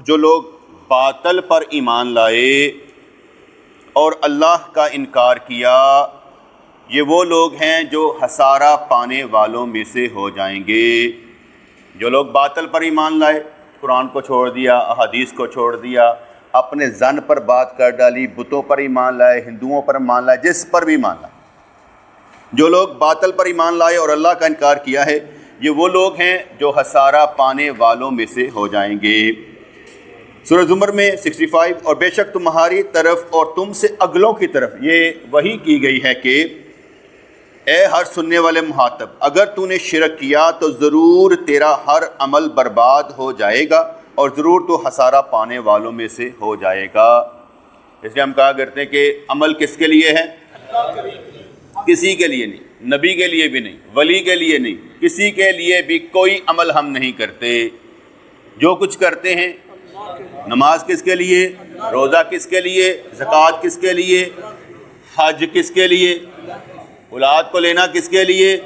جو لوگ باطل پر ایمان لائے اور اللہ کا انکار کیا، یہ وہ لوگ ہیں جو خسارہ پانے والوں میں سے ہو جائیں گے۔ جو لوگ باطل پر ایمان لائے، قرآن کو چھوڑ دیا، احادیث کو چھوڑ دیا، اپنے ظن پر بات کر ڈالی، بتوں پر ایمان لائے، ہندوؤں پر ایمان لائے، جس پر بھی ایمان لائے، جو لوگ باطل پر ایمان لائے اور اللہ کا انکار کیا ہے، یہ وہ لوگ ہیں جو خسارہ پانے والوں میں سے ہو جائیں گے۔ سورہ زمر میں 65، اور بے شک تمہاری طرف اور تم سے اگلوں کی طرف یہ وحی کی گئی ہے کہ اے ہر سننے والے مخاطب، اگر تو نے شرک کیا تو ضرور تیرا ہر عمل برباد ہو جائے گا اور ضرور تو خسارہ پانے والوں میں سے ہو جائے گا۔ اس لیے ہم کہا کرتے ہیں کہ عمل کس کے لیے ہے؟ کسی کے لیے نہیں، نبی کے لیے بھی نہیں، ولی کے لیے نہیں، کسی کے لیے بھی کوئی عمل ہم نہیں کرتے۔ جو کچھ کرتے ہیں، نماز کس کے لیے، روزہ کس کے لیے، زکوٰۃ کس کے لیے، حج کس کے لیے، اولاد کو لینا کس کے لیے،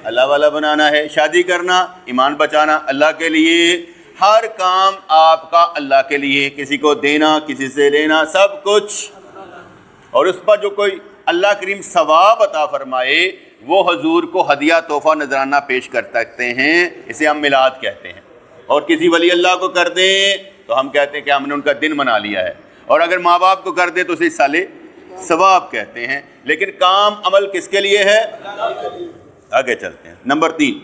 اللہ والا بنانا ہے، شادی کرنا، ایمان بچانا اللہ کے لیے، ہر کام آپ کا اللہ کے لیے، کسی کو دینا، کسی سے لینا، سب کچھ۔ اور اس پر جو کوئی اللہ کریم ثواب عطا فرمائے وہ حضور کو ہدیہ تحفہ نذرانہ پیش کر سکتے ہیں، اسے ہم میلاد کہتے ہیں۔ اور کسی ولی اللہ کو کر دیں تو ہم کہتے ہیں کہ ہم نے ان کا دن منا لیا ہے، اور اگر ماں باپ کو کر دیں تو اسے سالے ثواب کہتے ہیں۔ لیکن کام عمل کس کے لیے ہے؟ آگے چلتے ہیں۔ نمبر 3،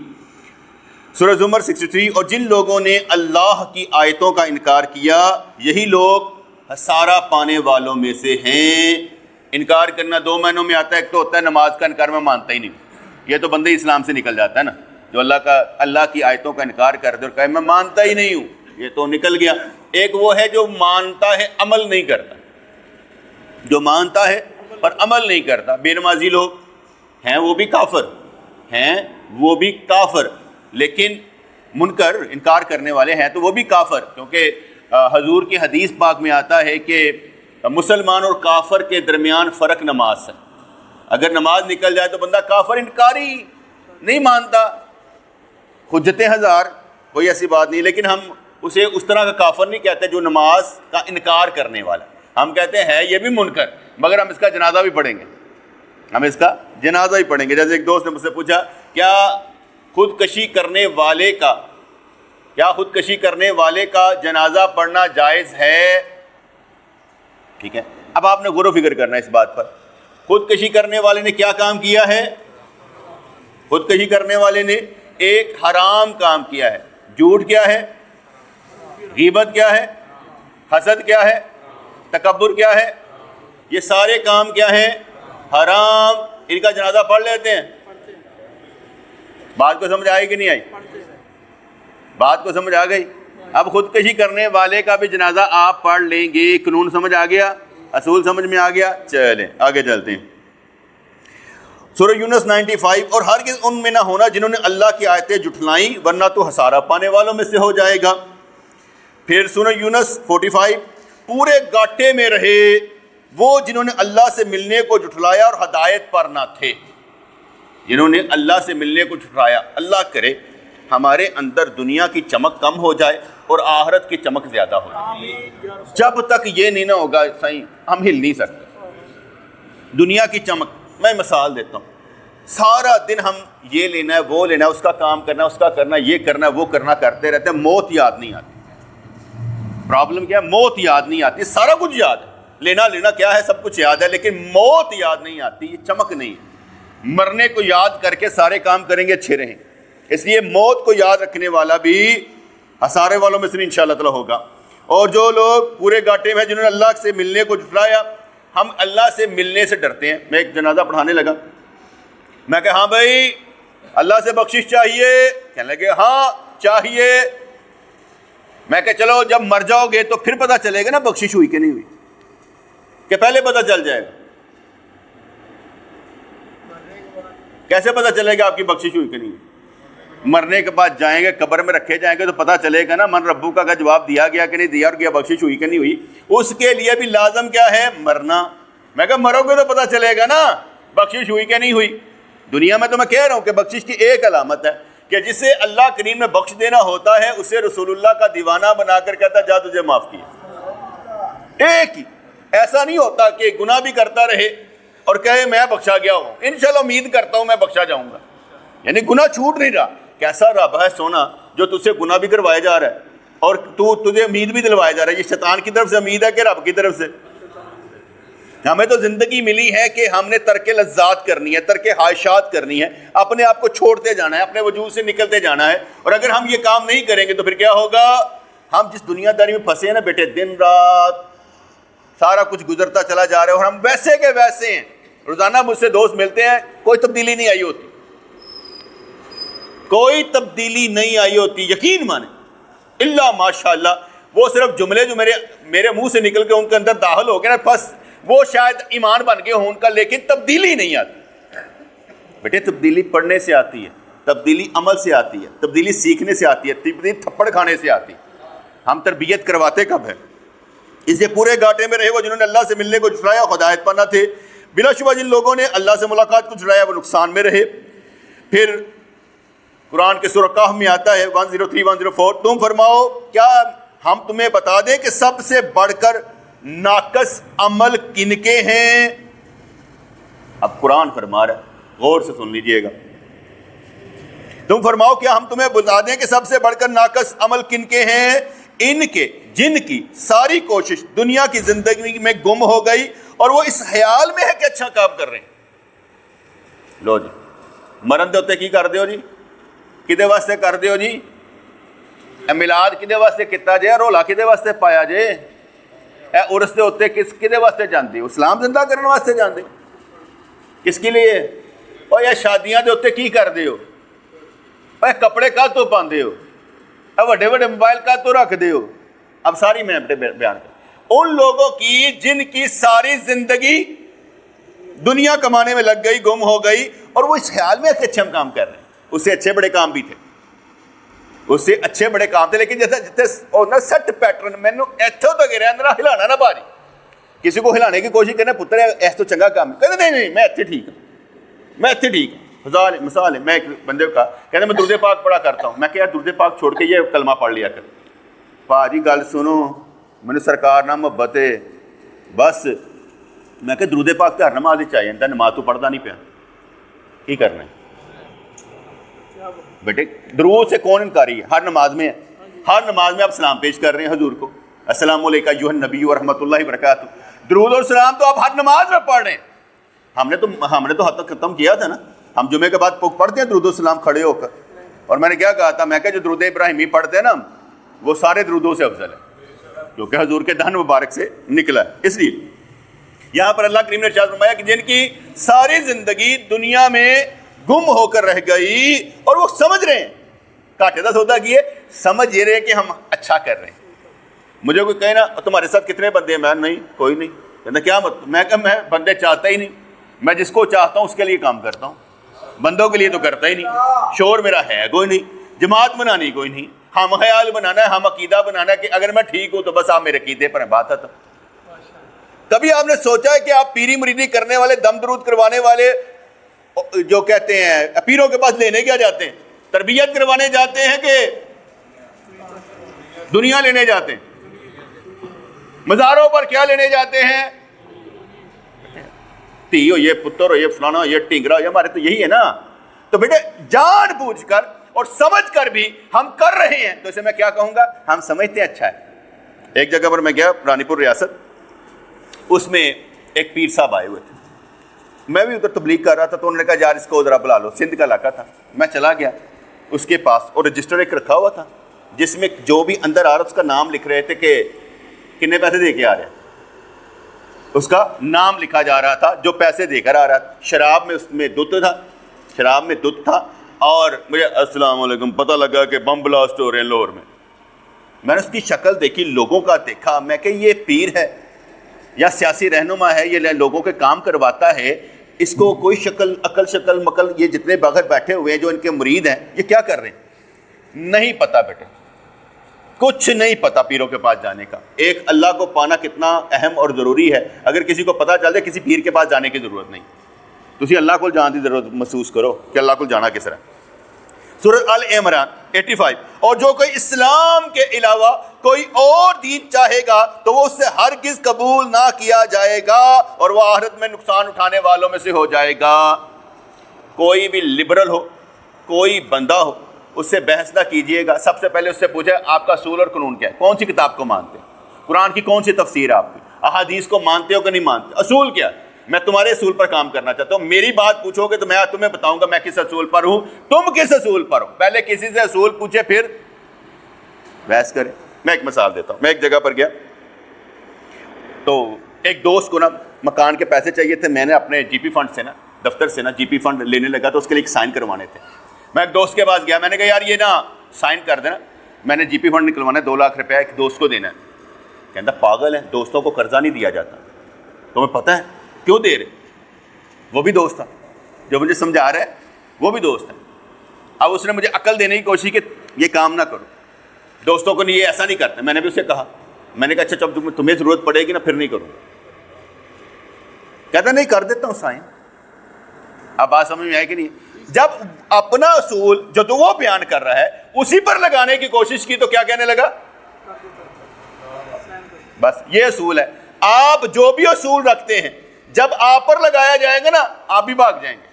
سورہ زمر 63، اور جن لوگوں نے اللہ کی آیتوں کا انکار کیا یہی لوگ خسارہ پانے والوں میں سے ہیں۔ انکار کرنا دو معنوں میں آتا ہے، ایک تو ہوتا ہے نماز کا انکار، میں مانتا ہی نہیں، یہ تو بندے اسلام سے نکل جاتا ہے نا، جو اللہ کی آیتوں کا انکار کر دے اور کہے میں مانتا ہی نہیں ہوں، یہ تو نکل گیا۔ ایک وہ ہے جو مانتا ہے عمل نہیں کرتا، جو مانتا ہے پر عمل نہیں کرتا۔ بے نمازی لوگ ہیں وہ بھی کافر ہیں، وہ بھی کافر، لیکن منکر انکار کرنے والے ہیں تو وہ بھی کافر، کیونکہ حضور کی حدیث پاک میں آتا ہے کہ مسلمان اور کافر کے درمیان فرق نماز ہے۔ اگر نماز نکل جائے تو بندہ کافر، انکاری نہیں مانتا، حجتیں ہزار، کوئی ایسی بات نہیں، لیکن ہم اسے اس طرح کا کافر نہیں کہتے جو نماز کا انکار کرنے والا، ہم کہتے ہیں یہ بھی منکر، مگر ہم اس کا جنازہ بھی پڑھیں گے، ہم اس کا جنازہ ہی پڑھیں گے۔ جیسے ایک دوست نے مجھ سے پوچھا کیا خودکشی کرنے والے کا جنازہ پڑھنا جائز ہے؟ ٹھیک ہے، اب آپ نے غور و فکر کرنا ہے اس بات پر، خودکشی کرنے والے نے کیا کام کیا ہے؟ خودکشی کرنے والے نے ایک حرام کام کیا ہے۔ جھوٹ کیا ہے؟ غیبت کیا ہے؟ حسد کیا ہے؟ تکبر کیا ہے؟ یہ سارے کام کیا ہیں؟ حرام۔ ان کا جنازہ پڑھ لیتے ہیں؟ بات کو سمجھ آئی کہ نہیں آئی؟ بات کو سمجھ آ گئی؟ اب خودکشی کرنے والے کا بھی جنازہ آپ پڑھ لیں گے، قانون سمجھ آ گیا، اصول سمجھ میں آ گیا؟ چلیں آگے چلتے ہیں۔ سورہ یونس 95، اور ہرگز ان میں نہ ہونا جنہوں نے اللہ کی آیتیں جھٹلائیں ورنہ تو خسارہ پانے والوں میں سے ہو جائے گا۔ پھر سورہ یونس 45، پورے گاٹے میں رہے وہ جنہوں نے اللہ سے ملنے کو جھٹلایا اور ہدایت پر نہ تھے۔ جنہوں نے اللہ سے ملنے کو جھٹلایا، اللہ کرے ہمارے اندر دنیا کی چمک کم ہو جائے اور آخرت کی چمک زیادہ ہو جائے۔ جب تک یہ نہیں نہ ہوگا صحیح ہم ہل نہیں سکتے۔ دنیا کی چمک، میں مثال دیتا ہوں، سارا دن ہم یہ لینا ہے وہ لینا ہے، اس کا کام کرنا ہے اس کا کرنا، یہ کرنا ہے وہ کرنا کرتے رہتے ہیں، موت یاد نہیں آتی۔ پرابلم کیا ہے؟ موت یاد نہیں آتی۔ سارا کچھ یاد ہے، لینا کیا ہے سب کچھ یاد ہے، لیکن موت یاد نہیں آتی، یہ چمک نہیں ہے۔ مرنے کو یاد کر کے سارے کام کریں گے اچھے رہیں، اس لیے موت کو یاد رکھنے والا بھی خسارے والوں میں سے انشاءاللہ تعالی ہوگا۔ اور جو لوگ پورے گاٹے میں جنہوں نے اللہ سے ملنے کو جھٹلایا، ہم اللہ سے ملنے سے ڈرتے ہیں۔ میں ایک جنازہ پڑھانے لگا، میں کہا ہاں بھائی اللہ سے بخشش چاہیے، کہنے لگے ہاں چاہیے۔ میں کہ چلو جب مر جاؤ گے تو پھر پتہ چلے گا نا بخشش ہوئی کہ نہیں ہوئی، کہ پہلے پتہ چل جائے گا؟ کیسے پتہ چلے گا آپ کی بخشش ہوئی کہ نہیں ہوئی؟ مرنے کے بعد جائیں گے قبر میں رکھے جائیں گے تو پتہ چلے گا نا من ربو کا جواب دیا گیا کہ نہیں دیا اور کیا بخشش ہوئی کہ نہیں ہوئی۔ اس کے لیے بھی لازم کیا ہے؟ مرنا۔ میں کہا مرو گے تو پتہ چلے گا نا بخشش ہوئی کہ نہیں ہوئی۔ دنیا میں تو میں کہہ رہا ہوں کہ بخشش کی ایک علامت ہے کہ جسے اللہ کریم نے بخش دینا ہوتا ہے اسے رسول اللہ کا دیوانہ بنا کر کہتا جا تجھے معاف کیا. ایک ہی. ایسا نہیں ہوتا کہ گناہ بھی کرتا رہے اور کہے میں بخشا گیا ہوں, انشاءاللہ امید کرتا ہوں میں بخشا جاؤں گا. یعنی گناہ چھوٹ نہیں رہا. کیسا رب ہے سونا جو تجھ سے گناہ بھی کروایا جا رہا ہے اور تجھے امید بھی دلوایا جا رہا ہے. یہ شیطان کی طرف سے امید ہے کہ رب کی طرف سے؟ ہمیں تو زندگی ملی ہے کہ ہم نے ترک لذات کرنی ہے, ترک خواہشات کرنی ہے, اپنے آپ کو چھوڑتے جانا ہے, اپنے وجود سے نکلتے جانا ہے. اور اگر ہم یہ کام نہیں کریں گے تو پھر کیا ہوگا؟ ہم جس دنیا داری میں پھنسے ہیں نا بیٹے, دن رات سارا کچھ گزرتا چلا جا رہا ہے اور ہم ویسے کے ویسے ہیں. روزانہ مجھ سے دوست ملتے ہیں, کوئی تبدیلی نہیں آئی ہوتی, کوئی تبدیلی نہیں آئی ہوتی, یقین مانے اللہ ماشاءاللہ. وہ صرف جملے جو میرے منہ سے نکل کے ان کے اندر داخل ہو گئے نا, بس وہ شاید ایمان بن گئے ہوں ان کا, لیکن تبدیلی نہیں آتی. بیٹے تبدیلی پڑھنے سے آتی ہے, تبدیلی عمل سے آتی ہے, تبدیلی سیکھنے سے آتی ہے, تبدیلی تھپڑ کھانے سے آتی ہے. ہم تربیت کرواتے کب ہے؟ اسے پورے گھاٹے میں رہے وہ جنہوں نے اللہ سے ملنے کو جھٹلایا, ہدایت پر نہ تھے. بلا شبہ جن لوگوں نے اللہ سے ملاقات کو جھٹلایا وہ نقصان میں رہے. پھر قرآن کے سورہ کہف میں آتا ہے 103 104, تم فرماؤ کیا ہم تمہیں بتا دیں کہ سب سے بڑھ کر ناقص عمل کن کے ہیں؟ اب قرآن فرما رہا ہے, غور سے سن لیجئے گا. تم فرماؤ کیا ہم تمہیں بتا دیں کہ سب سے بڑھ کر ناقص عمل کن کے ہیں؟ ان کے جن کی ساری کوشش دنیا کی زندگی میں گم ہو گئی اور وہ اس خیال میں ہے کہ اچھا کام کر رہے ہیں. لو جی, مرن دے ہوتے کی کر دیو جی, کدے واسطے کر دیو جی, میلاد کدے واسطے کیتا جے, رولا کدے واسطے پایا جے, اے عرس دے ہوتے کدے واسطے جاندے ہو؟ اسلام زندہ کرنے واسطے جاندے, کس کے لیے؟ اور یہ شادیاں دے ہوتے کی کر دے ہو؟ اے کپڑے کا تو پاندے ہو, اے وڈے وڈے موبائل کا تو رکھ دے ہو؟ اب ساری میں بیان کر ان لوگوں کی جن کی ساری زندگی دنیا کمانے میں لگ گئی, گم ہو گئی, اور وہ اس خیال میں کہ اچھے ہم کام کر رہے ہیں. اس سے اچھے بڑے کام بھی تھے, اس سے اچھے بڑے کام تھے, لیکن جیسے جتنے سیٹ پیٹرن میں ایتھوں تو گرا اندر ہلانا نہ باری, کسی کو ہلانے کی کوشش کرنا, پتر ایس تو چنگا کام ہے, کہتے نہیں میں ایتھے ٹھیک ہوں, میں ایتھے ٹھیک ہوں. مثال ہے, میں ایک بندے کو کہا, کہتے میں درود پاک پڑھا کرتا ہوں. میں کہ یار درود پاک چھوڑ کے یہ کلمہ پڑھ لیا کر. پاجی گل سنو, میں نے سرکار نہ محبت ہے بس. میں کہ درود پاک تو ہر نماز ہی چاہیے, نماز تو پڑھتا نہیں پیا, کی کرنا ہے بیٹے؟ درود سے کون انکاری ہے؟ ہر نماز میں ہے, ہر نماز میں آپ سلام پیش کر رہے ہیں حضور کو, السلام علیکم ایھا النبی ورحمۃ اللہ وبرکاتہ. درود اور سلام تو آپ ہر نماز میں پڑھ رہے ہیں. ہم نے تو حد تک ختم کیا تھا نا, ہم جمعے کے بعد پڑھتے ہیں درود و سلام کھڑے ہو کر. اور میں نے کیا کہا تھا, میں کہ جو درود ابراہیمی پڑھتے ہیں نا وہ سارے درودوں سے افضل ہے, کیونکہ حضور کے دہن مبارک سے نکلا ہے. اس لیے یہاں پر اللہ کریم نے ارشاد فرمایا کہ جن کی ساری زندگی دنیا میں گم ہو کر رہ گئی اور وہ سمجھ رہے ہیں, کاٹے کا سودا کیے, سمجھ یہ رہے کہ ہم اچھا کر رہے ہیں. مجھے کوئی کہے نا تمہارے ساتھ کتنے بندے ہیں, میں نہیں کوئی نہیں. کہنا کیا مطلب؟ میں کہ میں بندے چاہتا ہی نہیں, میں جس کو چاہتا ہوں اس کے لیے کام کرتا ہوں, بندوں کے لیے تو کرتا ہی نہیں. شور میرا ہے کوئی نہیں, جماعت بنانی کوئی نہیں, ہم خیال بنانا ہے, ہم عقیدہ بنانا ہے کہ اگر میں ٹھیک ہوں تو بس آپ میرے عقیدے پر بات آتا. کبھی آپ نے سوچا ہے کہ آپ پیری مریدی کرنے والے, دم درود کروانے والے جو کہتے ہیں پیروں کے پاس لینے کیا جاتے ہیں؟ تربیت کروانے جاتے ہیں کہ دنیا لینے جاتے ہیں؟ مزاروں پر کیا لینے جاتے ہیں؟ تھی ہو یہ, پتر ہو یہ, فلانا ہو یہ, ٹینگرا ہو یہ, ہمارے تو یہی ہے نا. تو بیٹے جان بوجھ کر اور سمجھ کر بھی ہم کر رہے ہیں, تو اسے میں کیا کہوں گا, ہم سمجھتے ہیں اچھا ہے. ایک جگہ پر میں گیا, رانی پور ریاست, اس میں ایک پیر صاحب آئے ہوئے تھے. میں بھی ادھر تبلیغ کر رہا تھا, تو انہوں نے کہا یار اس کو ذرا بلا لو. سندھ کا علاقہ تھا. میں چلا گیا اس کے پاس, اور رجسٹر ایک رکھا ہوا تھا جس میں جو بھی اندر آ رہا اس کا نام لکھ رہے تھے کہ کتنے پیسے دے کے آ رہے ہیں, اس کا نام لکھا جا رہا تھا جو پیسے دے کر آ رہا تھا. شراب میں اس میں دودھ تھا, شراب میں دودھ تھا. اور مجھے السلام علیکم پتہ لگا کہ بم بلاسٹ ہو رہے ہیں لاہور میں. میں نے اس کی شکل دیکھی, لوگوں کا دیکھا, میں کہ یہ پیر ہے یا سیاسی رہنما ہے, یہ لوگوں کے کام کرواتا ہے, اس کو کوئی شکل عقل شکل مکل, یہ جتنے باغر بیٹھے ہوئے ہیں جو ان کے مرید ہیں یہ کیا کر رہے ہیں؟ نہیں پتا بیٹے, کچھ نہیں پتا پیروں کے پاس جانے کا. ایک اللہ کو پانا کتنا اہم اور ضروری ہے. اگر کسی کو پتا چل جائے کسی پیر کے پاس جانے کی ضرورت نہیں, تسی اللہ کو جان کی ضرورت محسوس کرو کہ اللہ کو جانا کس طرح. سورۃ آل عمران 85. اور جو کوئی اسلام کے علاوہ کوئی اور دین چاہے گا تو وہ اس سے ہرگز قبول نہ کیا جائے گا اور وہ آخرت میں نقصان اٹھانے والوں میں سے ہو جائے گا. کوئی بھی لبرل ہو، کوئی بندہ ہو، اس سے بحث نہ کیجئے گا. سب سے پہلے اس سے پوچھے آپ کا اصول اور قانون کیا ہے، کون سی کتاب کو مانتے ہیں، قرآن کی کون سی تفسیر ہے آپ کی، احادیث کو مانتے ہو کہ نہیں مانتے، اصول کیا ہے. میں تمہارے اصول پر کام کرنا چاہتا ہوں. میری بات پوچھو گے تو میں تمہیں بتاؤں گا میں کس اصول پر ہوں، تم کس اصول پر ہو. پہلے کسی سے اصول پوچھے پھر بحث کریں. میں ایک مثال دیتا ہوں. میں ایک جگہ پر گیا تو ایک دوست کو نا مکان کے پیسے چاہیے تھے. میں نے اپنے جی پی فنڈ سے نا، دفتر سے نا جی پی فنڈ لینے لگا تو اس کے لیے ایک سائن کروانے تھے. میں ایک دوست کے پاس گیا، میں نے کہا یار یہ نا سائن کر دینا، میں نے جی پی فنڈ نکلوانا ہے 2 لاکھ روپیہ ایک دوست کو دینا ہے. کہتا پاگل ہے، دوستوں کو قرضہ نہیں دیا جاتا. تمہیں پتہ ہے کیوں دے رہے؟ وہ بھی دوست تھا جو مجھے سمجھا رہا ہے، وہ بھی دوست ہے. اب اس نے مجھے عقل دینے کی کوشش کہ یہ کام نہ کرو، دوستوں کو نہیں، یہ ایسا نہیں کرتے. میں نے بھی اسے کہا، میں نے کہا اچھا جب تمہیں ضرورت پڑے گی نا پھر نہیں کروں. کہتا نہیں کر دیتا ہوں سائن. اب بات سمجھ میں آئے کہ نہیں؟ جب اپنا اصول جو تو وہ بیان کر رہا ہے اسی پر لگانے کی کوشش کی تو کیا کہنے لگا؟ بس یہ اصول ہے. آپ جو بھی اصول رکھتے ہیں جب آپ پر لگایا جائے گا نا آپ بھی بھاگ جائیں گے.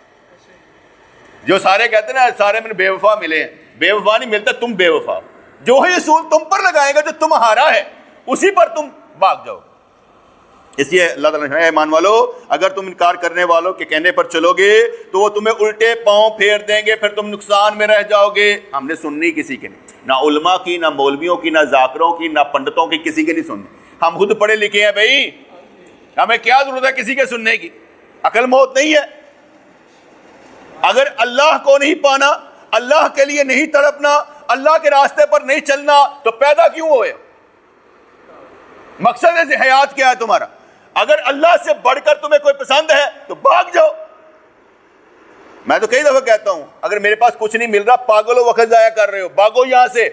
جو سارے کہتے ہیں نا سارے میں بے وفا ملے ہیں، بے وفا نہیں ملتا، تم بے وفا. جو ہی اصول تم پر لگائے گا جو تمہارا ہے اسی پر تم بھاگ جاؤ. اس لیے اللہ تعالیٰ نے ایمان والو اگر تم انکار کرنے والوں کے کہنے پر چلو گے تو وہ تمہیں الٹے پاؤں پھیر دیں گے، پھر تم نقصان میں رہ جاؤ گے. ہم نے سننی کسی کے نہیں، نہ علماء کی، نہ مولویوں کی، نہ ذاکروں کی، نہ پنڈتوں کی، کسی کے نہیں سننی. ہم خود پڑھے لکھے ہیں بھائی، ہمیں کیا ضرورت ہے کسی کے سننے کی؟ عقل موت نہیں ہے. اگر اللہ کو نہیں پانا، اللہ کے لیے نہیں تڑپنا، اللہ کے راستے پر نہیں چلنا تو پیدا کیوں ہوئے؟ مقصد حیات کیا ہے تمہارا؟ اگر اللہ سے بڑھ کر تمہیں کوئی پسند ہے تو بھاگ جاؤ. میں تو کئی دفعہ کہتا ہوں اگر میرے پاس کچھ نہیں مل رہا، پاگلو وقت ضائع کر رہے ہو، بھاگو یہاں سے،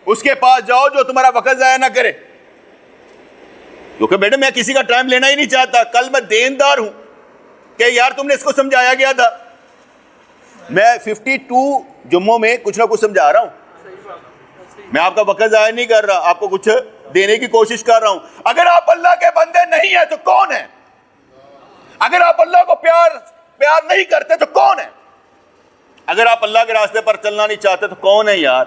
اس کے پاس جاؤ جو تمہارا وقت ضائع نہ کرے. کیونکہ بیٹے میں کسی کا ٹائم لینا ہی نہیں چاہتا. کل میں دیندار ہوں کہ یار تم نے اس کو سمجھایا گیا تھا. میں 52 جمعوں میں کچھ نہ کچھ سمجھا رہا ہوں. میں آپ کا وقت ضائع نہیں کر رہا، آپ کو کچھ دینے کی کوشش کر رہا ہوں. اگر آپ اللہ کے بندے نہیں ہیں تو کون ہیں؟ اگر آپ اللہ کو پیار نہیں کرتے تو کون ہے؟ اگر آپ اللہ کے راستے پر چلنا نہیں چاہتے تو کون ہے یار؟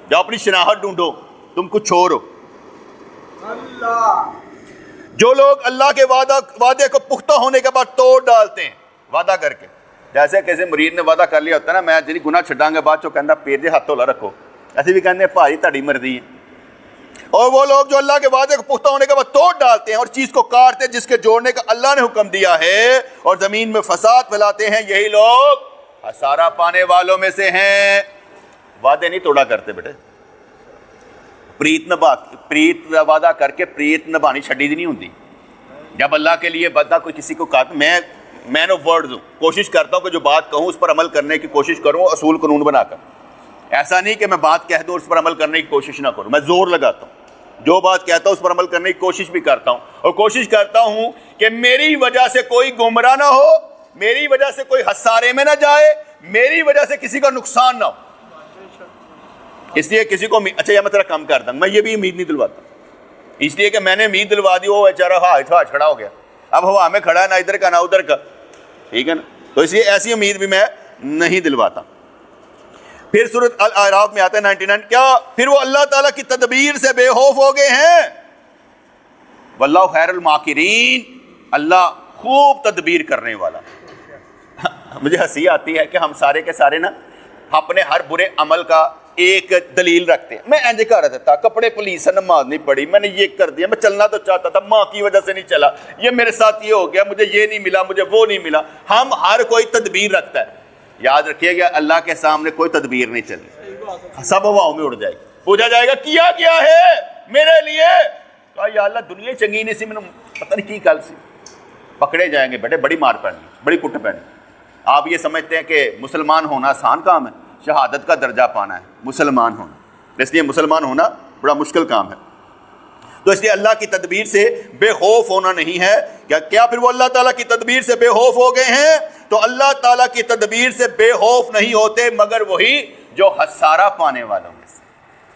جاؤ اپنی شناخت ڈھونڈو، تم کچھ اور ہو. جو لوگ اللہ کے وعدے کو پختہ ہونے کے بعد توڑ ڈالتے ہیں وعدہ کر کے، جیسے کسی مرید نے وعدہ کر لیا ہوتا ہے نا میں جی گناہ چھڈاں گے، بعد چو کہنا پیر جی ہاتھ تولا رکھو، ایسے بھی کہتے ہیں بھائی تہاڈی مرضی ہے. اور وہ لوگ جو اللہ کے وعدے کو پختہ ہونے کے بعد توڑ ڈالتے ہیں اور چیز کو کاٹتے ہیں جس کے جوڑنے کا اللہ نے حکم دیا ہے اور زمین میں فساد پھیلاتے ہیں، یہی لوگ خسارہ پانے والوں میں سے ہیں. وعدے نہیں توڑا کرتے بیٹے. پریت وعدہ کر کے پریت نبھانی چھڈی دی نہیں ہوتی. جب اللہ کے لیے بندہ کوئی کسی کو کہتا، میں مین آف ورڈز ہوں، کوشش کرتا ہوں کہ جو بات کہوں اس پر عمل کرنے کی کوشش کروں اصول قانون بنا کر. ایسا نہیں کہ میں بات کہہ دوں اس پر عمل کرنے کی کوشش نہ کروں. میں زور لگاتا ہوں، جو بات کہتا ہوں اس پر عمل کرنے کی کوشش بھی کرتا ہوں اور کوشش کرتا ہوں کہ میری وجہ سے کوئی گمراہ نہ ہو، میری وجہ سے کوئی خسارے میں نہ جائے، میری وجہ سے کسی کا نقصان نہ ہو. اس لیے کسی کو اچھا یہ میں تیرا کم کر دوں، میں یہ بھی امید نہیں دلواتا، اس لیے کہ میں نے امید دلوا دی وہ بیچارہ ہوا کھڑا ہو گیا، اب ہوا میں کھڑا ہے نہ ادھر کا نہ ادھر کا، ٹھیک ہے نا. تو اس لیے ایسی امید بھی میں نہیں دلواتا. پھر سورۃ الاعراف میں آتا ہے 99، کیا پھر وہ اللہ تعالیٰ کی تدبیر سے بے خوف ہو گئے ہیں؟ واللہ خیر الماکرین، اللہ خوب تدبیر کرنے والا. مجھے ہنسی آتی ہے کہ ہم سارے کے سارے نا اپنے ہر برے عمل کا ایک دلیل رکھتے ہیں. میں اینج کر رہا تھا، کپڑے پولیس سے نماز نہیں پڑھی، میں نے یہ کر دیا، میں چلنا تو چاہتا تھا ماں کی وجہ سے نہیں چلا، یہ میرے ساتھ یہ ہو گیا، مجھے یہ نہیں ملا، مجھے وہ نہیں ملا. ہم ہر کوئی تدبیر رکھتا ہے. یاد رکھیے گا اللہ کے سامنے کوئی تدبیر نہیں چلی، سب ہواؤں میں اڑ جائے گی. پوچھا جائے گا کیا کیا ہے میرے لیے؟ کہا یا اللہ دنیا چنگی نہیں سی، میں نے پتہ نہیں کی کل سی. پکڑے جائیں گے بیٹے، بڑی مار پڑنی، بڑی کٹ پڑنی. آپ یہ سمجھتے ہیں کہ مسلمان ہونا آسان کام ہے؟ شہادت کا درجہ پانا ہے مسلمان ہونا. اس لیے مسلمان ہونا بڑا مشکل کام ہے. تو اس لیے اللہ کی تدبیر سے بے خوف ہونا نہیں ہے. کیا پھر وہ اللہ تعالیٰ کی تدبیر سے بے خوف ہو گئے ہیں؟ تو اللہ تعالیٰ کی تدبیر سے بے خوف نہیں ہوتے مگر وہی جو خسارہ پانے والوں میں سے.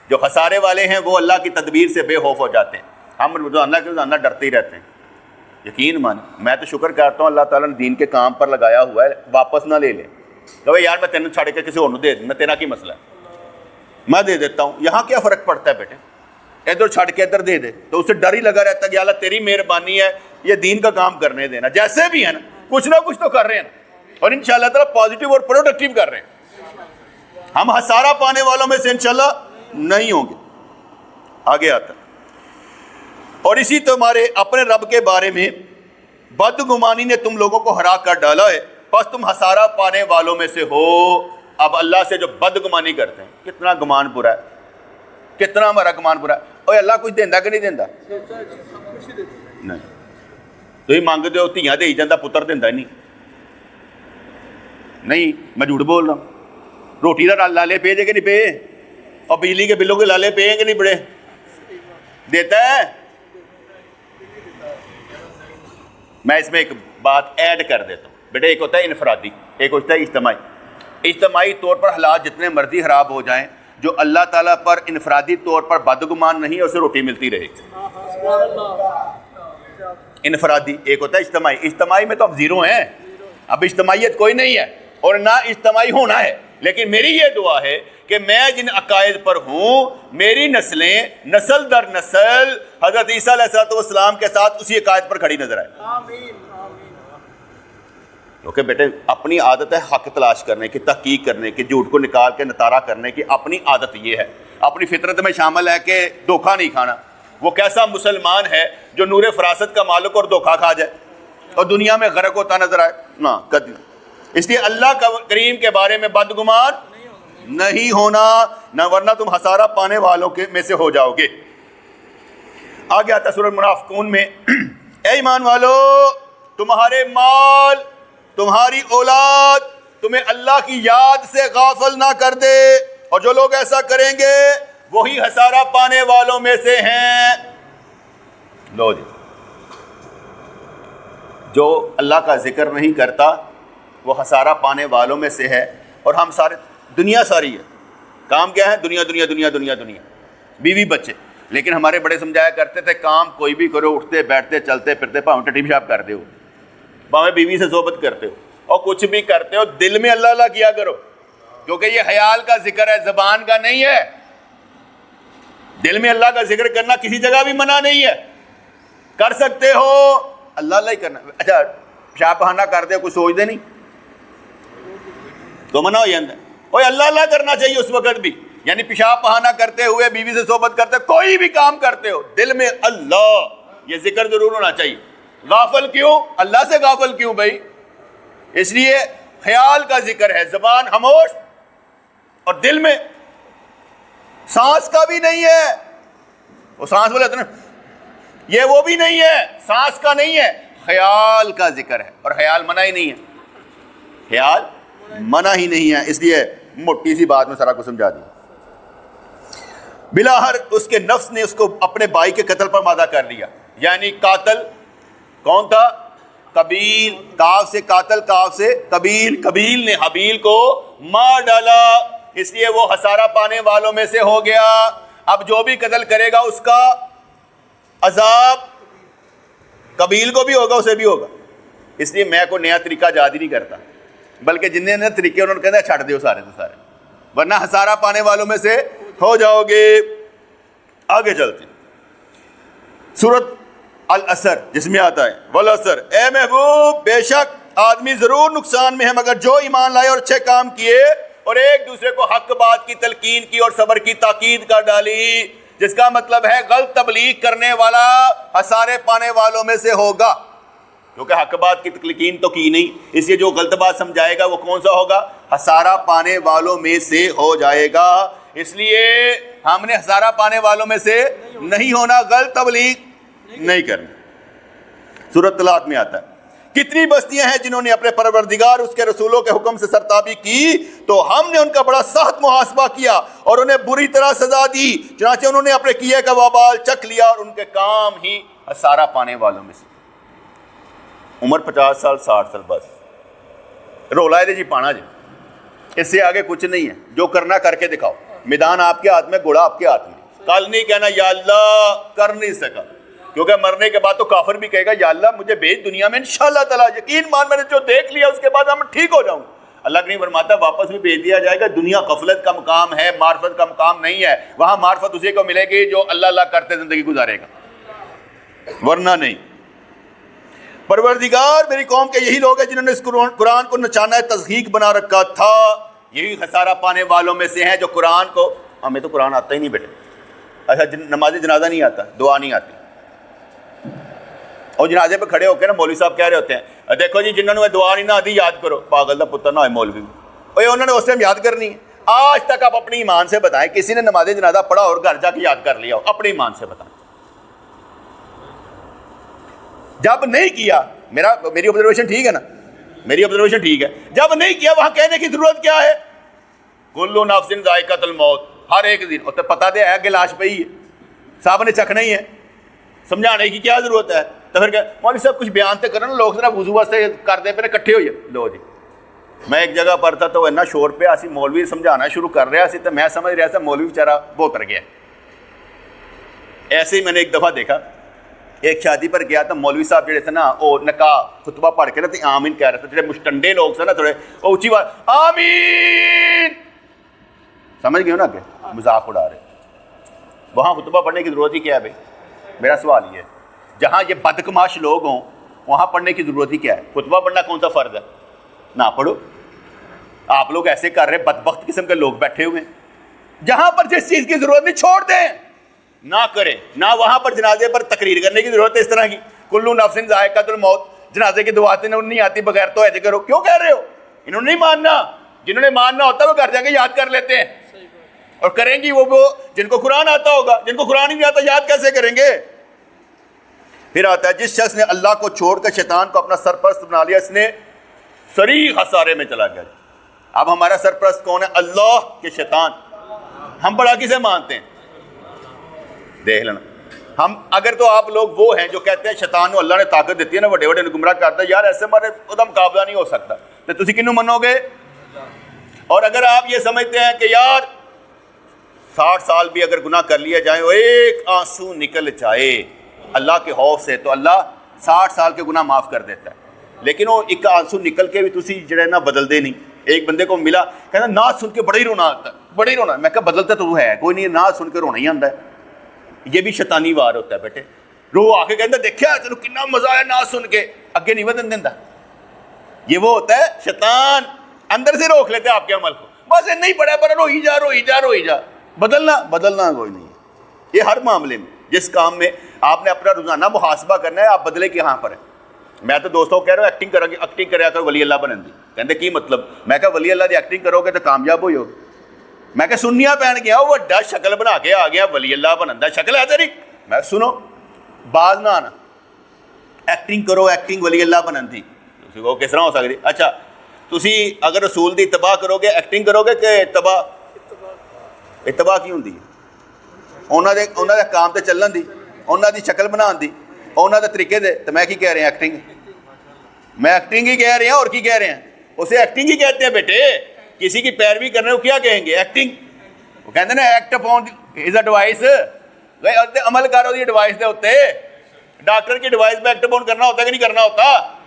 جو خسارے والے ہیں وہ اللہ کی تدبیر سے بے خوف ہو جاتے ہیں. ہم روزانہ کے روزانہ ڈرتے ہی رہتے ہیں. یقین مان, میں تو شکر کرتا ہوں اللہ تعالیٰ نے دین کے کام پر لگایا ہوا ہے, واپس نہ لے لے کہ یار میں تینوں چھاڑ کے کسی اور دے دوں, میں تیرا کی مسئلہ ہے, میں دے دیتا ہوں. یہاں کیا فرق پڑتا ہے بیٹے, ادھر چھڑ کے ادھر دے دے تو اسے ڈر ہی لگا رہتا ہے کہ اللہ تیری مہربانی ہے, یہ دین کا کام کرنے دینا. جیسے بھی ہے نا کچھ نہ کچھ تو کر رہے ہیں نا, اور انشاءاللہ تعالیٰ پازیٹیو اور پروڈکٹیو کر رہے ہیں. ہم خسارہ پانے والوں میں سے انشاءاللہ نہیں ہوں گے. آگے آتا, اور اسی تمہارے اپنے رب کے بارے میں بدگمانی نے تم لوگوں کو ہرا کر ڈالا ہے, بس تم خسارہ پانے والوں میں سے ہو. اب اللہ سے جو بدگمانی کرتے ہیں, کتنا گمان برا ہے, کتنا ہمارا گمان برا ہے. اوے اللہ کچھ دینا کہ نہیں دینا؟ نہیں. تو ہی مانگتے ہو دھیاں دے جاندہ, پتر دینا ہی نہیں. میں جھوٹ بول رہا ہوں. روٹی کا لالے پے جے کہ نہیں پے, اور بجلی کے بلوں کے لالے پے ہیں کہ نہیں بڑے, دیتا ہے. میں اس میں ایک بات ایڈ کر دیتا ہوں بیٹے, ایک ہوتا ہے انفرادی, ایک ہوتا ہے اجتماعی. اجتماعی طور پر حالات جتنے مرضی خراب ہو جائیں, جو اللہ تعالیٰ پر انفرادی طور پر بدگمان نہیں ہے اسے روٹی ملتی رہے گی. انفرادی. ایک ہوتا ہے اجتماعی. اجتماعی میں تو اب زیرو ہیں, اب اجتماعیت کوئی نہیں ہے اور نہ اجتماعی ہونا ہے. لیکن میری یہ دعا ہے کہ میں جن عقائد پر ہوں, میری نسلیں نسل در نسل حضرت عیسیٰ علیہ السلام کے ساتھ اسی عقائد پر کھڑی نظر آئے. کیونکہ بیٹے اپنی عادت ہے حق تلاش کرنے کی, تحقیق کرنے کی, جھوٹ کو نکال کے نتارا کرنے کی. اپنی عادت یہ ہے, اپنی فطرت میں شامل ہے کہ دھوکہ نہیں کھانا. وہ کیسا مسلمان ہے جو نور فراست کا مالک اور دھوکہ کھا جائے اور دنیا میں غرق ہوتا نظر آئے؟ نہ کبھی. اس لیے اللہ کریم کے بارے میں بدگمان نہیں ہونا, نہ ورنہ تم خسارہ پانے والوں کے میں سے ہو جاؤ گے. آگے آتا سورۃ المنافقون میں, اے ایمان والو تمہارے مال تمہاری اولاد تمہیں اللہ کی یاد سے غافل نہ کر دے, اور جو لوگ ایسا کریں گے وہی خسارہ پانے والوں میں سے ہیں. لو جی, جو اللہ کا ذکر نہیں کرتا وہ خسارہ پانے والوں میں سے ہے. اور ہم سارے, دنیا ساری ہے, کام کیا ہے؟ دنیا دنیا دنیا دنیا دنیا, بیوی بچے. لیکن ہمارے بڑے سمجھایا کرتے تھے کام کوئی بھی کرو, اٹھتے بیٹھتے چلتے پھرتے, پاؤں ٹٹی پیشاب کرتے ہو, باویں بیوی سے صحبت کرتے ہو, اور کچھ بھی کرتے ہو دل میں اللہ اللہ کیا کرو, کیونکہ یہ خیال کا ذکر ہے, زبان کا نہیں ہے. دل میں اللہ کا ذکر کرنا کسی جگہ بھی منع نہیں ہے, کر سکتے ہو, اللہ اللہ ہی کرنا. اچھا پیشاب بہانا کرتے ہو, کچھ سوچتے نہیں تو منع ہو جاتا ہے. اوے اللہ اللہ کرنا چاہیے اس وقت بھی, یعنی پیشاب بہانا کرتے ہوئے, بیوی سے صحبت کرتے, کوئی بھی کام کرتے ہو دل میں اللہ, یہ ذکر ضرور ہونا چاہیے. غافل کیوں؟ اللہ سے غافل کیوں بھائی؟ اس لیے خیال کا ذکر ہے, زبان خاموش اور دل میں. سانس کا بھی نہیں ہے, وہ سانس بولے تو نا, یہ وہ بھی نہیں ہے, سانس کا نہیں ہے, خیال کا ذکر ہے. اور خیال منع ہی نہیں ہے, خیال منع ہی نہیں ہے. اس لیے موٹی سی بات میں سارا کو سمجھا دیا. بلاہر اس کے نفس نے اس کو اپنے بھائی کے قتل پر مادہ کر لیا, یعنی قاتل کون تھا؟ قبیل. کاف سے قاتل, کاف سے قبیل. قبیل نے حبیل کو مار ڈالا, اس لیے وہ خسارہ پانے والوں میں سے ہو گیا. اب جو بھی قتل کرے گا اس کا عذاب قبیل کو بھی ہوگا, اسے بھی ہوگا. اس لیے میں کوئی نیا طریقہ جاد ہی نہیں کرتا, بلکہ جن نے طریقے انہوں نے کہتے ہیں چھٹ دیو سارے تو سارے, ورنہ خسارہ پانے والوں میں سے ہو جاؤ گے. آگے چلتے سورۃ العصر جس میں آتا ہے والعصر, اے محبوب بے شک آدمی ضرور نقصان میں ہے مگر جو ایمان لائے اور اچھے کام کیے اور ایک دوسرے کو حق بات کی تلقین کی اور صبر کی تاکید کر ڈالی, جس کا مطلب ہے غلط تبلیغ کرنے والا خسارے پانے والوں میں سے ہوگا, کیونکہ حق بات کی تلقین تو کی نہیں. اس لیے جو غلط بات سمجھائے گا وہ کون سا ہوگا؟ خسارہ پانے والوں میں سے ہو جائے گا. اس لیے ہم نے خسارہ پانے والوں میں سے نہیں ہونا, غلط تبلیغ نہیں کرنا. سورۃ طلاق میں آتا ہے, کتنی بستیاں ہیں جنہوں نے اپنے پروردگار اس کے رسولوں کے حکم سے سرتابی کی تو ہم نے ان کا بڑا سخت محاسبہ کیا اور انہیں بری طرح سزا دی, چنانچہ انہوں نے اپنے کیے کا وبال چکھ لیا اور ان کے کام ہی خسارہ پانے والوں میں سے. عمر 50 سال 60 سال, بس رولا ہے جی پانا جی, اس سے آگے کچھ نہیں ہے. جو کرنا کر کے دکھاؤ. میدان آپ کے ہاتھ میں, گھوڑا آپ کے ہاتھ میں. کل نہیں کہنا یا اللہ کر نہیں سکا, کیونکہ مرنے کے بعد تو کافر بھی کہے گا یا اللہ مجھے بھیج دنیا میں انشاءاللہ تعالیٰ, یقین مان میں نے جو دیکھ لیا اس کے بعد میں ٹھیک ہو جاؤں. اللہ نہیں فرماتا واپس بھی بھیج دیا جائے گا. دنیا غفلت کا مقام ہے, معرفت کا مقام نہیں ہے. وہاں معرفت اسی کو ملے گی جو اللہ اللہ کرتے زندگی گزارے گا, ورنہ نہیں. پروردگار میری قوم کے یہی لوگ ہیں جنہوں نے اس قرآن کو نچانا تضحیق بنا رکھا تھا. یہی خسارہ پانے والوں میں سے ہیں جو قرآن کو, ہمیں تو قرآن آتا ہی نہیں بیٹے. اچھا نماز جنازہ نہیں آتا, دعا نہیں آتی, اور جنازے پہ کھڑے ہو کے نا مولوی صاحب کہہ رہے ہوتے ہیں دیکھو جی جنہوں نے دعا نہیں نہ آتی یاد کرو. پاگل دا پتر نہ ہوئے مولوی, انہوں نے اس ٹائم یاد کرنی ہے. آج تک آپ اپنی ایمان سے بتائیں کسی نے نماز جنازہ پڑھا اور گھر جا کے یاد کر لیا ہو, اپنے ایمان سے بتائیں. جب نہیں کیا, میری آبزرویشن ٹھیک ہے نا, میری آبزرویشن ٹھیک ہے, جب نہیں کیا وہاں کہنے کی ضرورت کیا ہے؟ کل نفس ذائقۃ الموت, ہر ایک دن تو پتہ دے ہے کہ لاش پہ ہی ہے, صاحب نے چکھنا ہی ہے, سمجھانے کی کیا ضرورت ہے؟ تو پھر کہ مولوی صاحب کچھ بیان تو کرنا, لوگ ذرا وضو واسطے کر دے پہ کٹھے ہوئے. لو جی میں ایک جگہ پر تھا تو اتنا شور پہ اسی مولوی سمجھانا شروع کر رہا سی, تو میں سمجھ رہا تھا مولوی بیچارہ بہتر گیا. ایسے ہی میں نے ایک دفعہ دیکھا, ایک شادی پر گیا تو مولوی صاحب جڑے تھے نا وہ نکاح خطبہ پڑھ کے نا تو آمین کہہ رہے تھے. جڑے مشٹنڈے لوگ تھے نا تھوڑے وہ اونچی بات آمین, سمجھ گئے ہو نا کہ مذاق اڑا رہے. وہاں خطبہ پڑھنے کی ضرورت ہی کیا ہے بھائی؟ میرا سوال یہ ہے, جہاں یہ بدکماش لوگ ہوں وہاں پڑھنے کی ضرورت ہی کیا ہے؟ خطبہ پڑھنا کون سا فرض ہے؟ نہ پڑھو. آپ لوگ ایسے کر رہے, بدبخت قسم کے لوگ بیٹھے ہوئے ہیں. جہاں پر جس چیز کی ضرورت نہیں چھوڑ دیں, نہ کریں. نہ وہاں پر جنازے پر تقریر کرنے کی ضرورت ہے اس طرح کی, کلو نفس ذائقۃ الموت, جنازے کی دعا نہیں آتی بغیر تو ایسے کرو. کیوں کہہ رہے ہو؟ انہوں نے نہیں ماننا. جنہوں نے ماننا ہوتا ہے وہ گھر جا کے یاد کر لیتے ہیں, اور کریں گی وہ جن کو قرآن آتا ہوگا. جن کو قرآن ہی نہیں آتا یاد کیسے کریں گے؟ پھر آتا ہے جس شخص نے اللہ کو چھوڑ کر شیطان کو اپنا سرپرست بنا لیا, اس نے صریح خسارے میں چلا گیا. اب ہمارا سرپرست کون ہے؟ اللہ کے شیطان. ہم بڑا کسے مانتے ہیں؟ دیکھ لینا. ہم اگر تو آپ لوگ وہ ہیں جو کہتے ہیں شیطان کو اللہ نے طاقت دیتی ہے نا, بڑے بڑے گمراہ کرتا ہے, یار ایسے ہمارے خدا مقابلہ نہیں ہو سکتا, تو تسی کنوں منو گے؟ اور اگر آپ یہ سمجھتے ہیں کہ یار 60 سال بھی اگر گناہ کر لیا جائے, وہ ایک آنسو نکل جائے اللہ کے خوف سے, تو اللہ 60 سال کے گناہ معاف کر دیتا ہے. لیکن وہ ایک آنسو نکل کے بھی تسی جڑے نا بدل دے نہیں. ایک بندے کو ملا کہنا نعت سن کے بڑا ہی رونا آتا ہے, بڑا ہی رونا. میں کہا بدلتا تو وہ ہے کوئی نہیں, نعت سن کے رونا ہی آتا ہے. یہ بھی شیطانی وار ہوتا ہے بیٹے. روح آ کے کہتا دیکھا چلو کتنا مزہ آیا نعت سن کے, اگے نہیں بدن دینا. یہ وہ ہوتا ہے شیطان اندر سے روک لیتے آپ کے عمل کو. بس نہیں پڑا پر روئی جا روئی جا روئی جا, بدلنا کوئی نہیں ہے. یہ ہر معاملے میں جس کام میں آپ نے اپنا روزانہ محاسبہ کرنا ہے, آپ بدلے کہاں پر ہے. میں تو دوستوں کو کہہ رہا ہوں ایکٹنگ کریا کرو ولی اللہ بنن دی. کہتے کی مطلب؟ میں کہا ولی اللہ دی ایکٹنگ کرو گے تو کامیاب ہوئی ہوگی. میں کہ سنیا پہن گیا وہ وڈا شکل بنا کے آ گیا ولی اللہ بنن دا, شکل ہے تیری. میں سنو باز نہ آنا, ایکٹنگ کرو, ایکٹنگ ولی اللہ بنن دی. وہ کس طرح ہو سکتی؟ اچھا تسی اگر رسول دی اتباع کرو گے, ایکٹنگ کرو گے کہ اتباع کی ہوندی ہے؟ انہاں دے کام تے چلن دی, انہاں دی شکل بنان دی, انہاں دے طریقے دے. تو میں کی کہہ رہے ہیں؟ ایکٹنگ. میں ایکٹنگ ہی کہہ رہے ہیں, اور کی کہہ رہے ہیں؟ اسے ایکٹنگ ہی کہتے ہیں بیٹے. کسی کی پیروی کرنے کو کیا کہیں گے؟ ایکٹنگ. وہ کہتے ہیں نا ایکٹ اپون از اے ڈیوائس, عمل کرو دی ڈیوائس دے ہوتے. ڈاکٹر کی ڈیوائس پہ ایکٹ اپون کرنا ہوتا ہے کہ نہیں کرنا ہوتا؟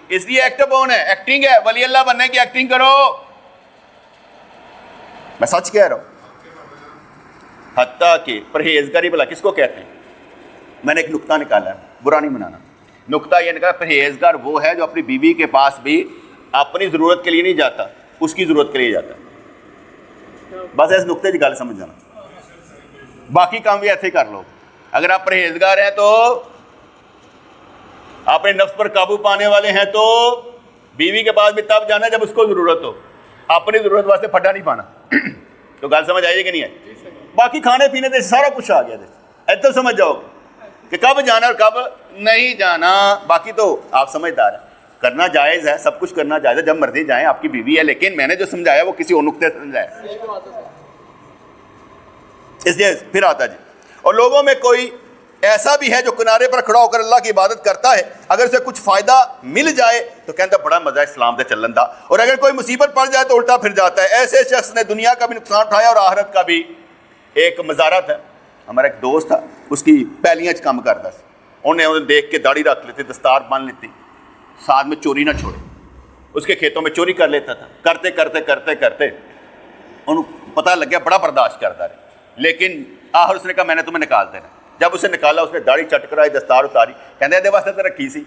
اس لیے ایکٹ اپون ہے, ایکٹنگ ہے. ولی اللہ بننے کی ایکٹنگ کرو. میں سچ کہہ رہا ہوں. حتیٰ کہ پرہیزگاری بھلا کس کو کہتے ہیں؟ میں نے ایک نقطہ نکالا ہے, برا نہیں منانا. نقطہ یہ نکالا پرہیزگار وہ ہے جو اپنی بیوی کے پاس بھی اپنی ضرورت کے لیے نہیں جاتا, اس کی ضرورت کے لیے جاتا ہے. بس اس نقطے کی گل سمجھ جانا, باقی کام بھی ایسے ہی کر لو. اگر آپ پرہیزگار ہیں تو اپنے نفس پر قابو پانے والے ہیں تو بیوی کے پاس بھی تب جانا جب اس کو ضرورت ہو, اپنی ضرورت واسطے پھٹا نہیں پانا. تو گل سمجھ آئیے کہ نہیں ہے؟ باقی کھانے پینے سے سارا کچھ آ گیا. ایسا سمجھ جاؤ کہ کب جانا اور کب نہیں جانا. باقی تو آپ سمجھدار ہیں, کرنا جائز ہے, سب کچھ کرنا جائز ہے, جب مرضی جائیں, آپ کی بیوی ہے. لیکن میں نے جو سمجھایا وہ کسی اور نقطے سے سمجھایا. اس لیے پھر آتا جی. اور لوگوں میں کوئی ایسا بھی ہے جو کنارے پر کھڑا ہو کر اللہ کی عبادت کرتا ہے، اگر اسے کچھ فائدہ مل جائے تو کہتا بڑا مزہ ہے اسلام دے چلن دا، اور اگر کوئی مصیبت پڑ جائے تو الٹا پھر جاتا ہے۔ ایسے شخص نے دنیا کا بھی نقصان اٹھایا اور آخرت کا بھی۔ ایک مزارت ہے، ہمارا ایک دوست تھا، اس کی پیلیاں کام کرتا سی، انہیں دیکھ کے داڑھی رکھ لیتے، دستار باندھ لیتی، ساتھ میں چوری نہ چھوڑے، اس کے کھیتوں میں چوری کر لیتا تھا۔ کرتے کرتے کرتے کرتے انہوں پتہ لگ گیا، بڑا برداشت کرتا رہے، لیکن آخر اس نے کہا میں نے تمہیں نکال دینا۔ جب اسے نکالا، اس نے داڑھی چٹ کرائی، دستار اتاری، کہتے دے واسطے تو رکھی سی۔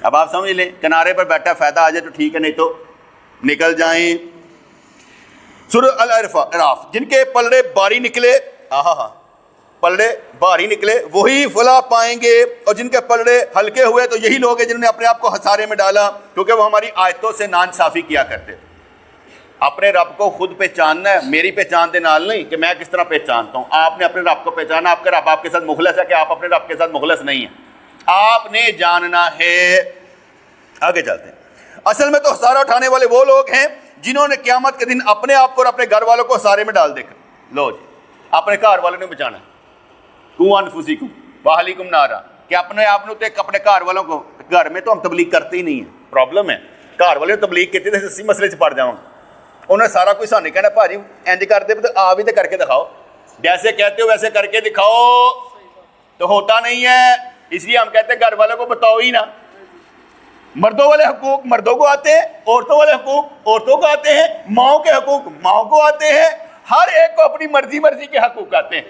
اب آپ سمجھ لیں، کنارے پر بیٹھا فائدہ آ جائے تو ٹھیک ہے، نہیں تو نکل جائیں۔ سورہ الاعراف، جن کے پلڑے بھاری نکلے، پلڑے بھاری نکلے وہی فلاح پائیں گے، اور جن کے پلڑے ہلکے ہوئے تو یہی لوگ ہیں جنہوں نے اپنے آپ کو خسارے میں ڈالا، کیونکہ وہ ہماری آیتوں سے ناانصافی کیا کرتے تھے۔ اپنے رب کو خود پہچاننا ہے، میری پہچان دے نال نہیں کہ میں کس طرح پہچانتا ہوں۔ آپ نے اپنے رب کو پہچانا، آپ کا رب آپ کے ساتھ مخلص ہے کہ آپ اپنے رب کے ساتھ مخلص نہیں ہیں، آپ نے جاننا ہے۔ آگے چلتے ہیں۔ اصل میں تو خسارہ اٹھانے والے وہ لوگ ہیں جنہوں نے قیامت کے دن اپنے آپ کو اور اپنے گھر والوں کو خسارے میں ڈال دے کر، لو جی اپنے گھر والوں نے بچانا ہے، قوا انفسکم واہلیکم نارا، کہ اپنے آپ نے اپنے گھر والوں کو، گھر میں تو ہم تبلیغ کرتے ہی نہیں ہیں، پرابلم ہے، گھر والے تبلیغ کی تھی اسی مسئلے سے پڑ جاؤں، انہوں نے سارا کچھ ساننے کہنا بھاجی انج کر دے، آپ ہی تو کر کے دکھاؤ، جیسے کہتے ہو ویسے کر کے دکھاؤ، تو ہوتا نہیں ہے، اس لیے ہم کہتے ہیں گھر والوں کو بتاؤ ہی نہ۔ مردوں والے حقوق مردوں کو آتے ہیں، عورتوں والے حقوق عورتوں کو آتے ہیں، ماؤں کے حقوق ماؤں کو آتے ہیں، ہر ایک کو اپنی مرضی کے حقوق آتے ہیں۔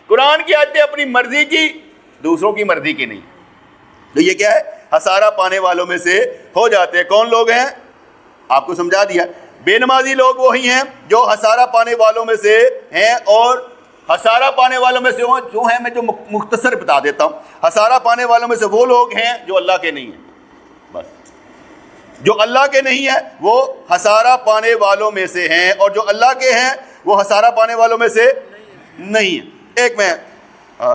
قرآن کی آیتیں اپنی مرضی کی، دوسروں کی مرضی کی نہیں۔ تو یہ کیا ہے؟ خسارہ پانے والوں میں سے ہو جاتے ہیں۔ کون لوگ ہیں؟ آپ کو سمجھا دیا، بے نمازی لوگ وہی ہیں جو خسارہ پانے والوں میں سے ہیں، اور خسارہ پانے والوں میں سے جو ہیں، میں جو مختصر بتا دیتا ہوں، خسارہ پانے والوں میں سے وہ لوگ ہیں جو اللہ کے نہیں ہیں، بس جو اللہ کے نہیں ہیں وہ خسارہ پانے والوں میں سے ہیں، اور جو اللہ کے ہیں وہ خسارہ پانے والوں میں سے نہیں ہیں۔ ایک میں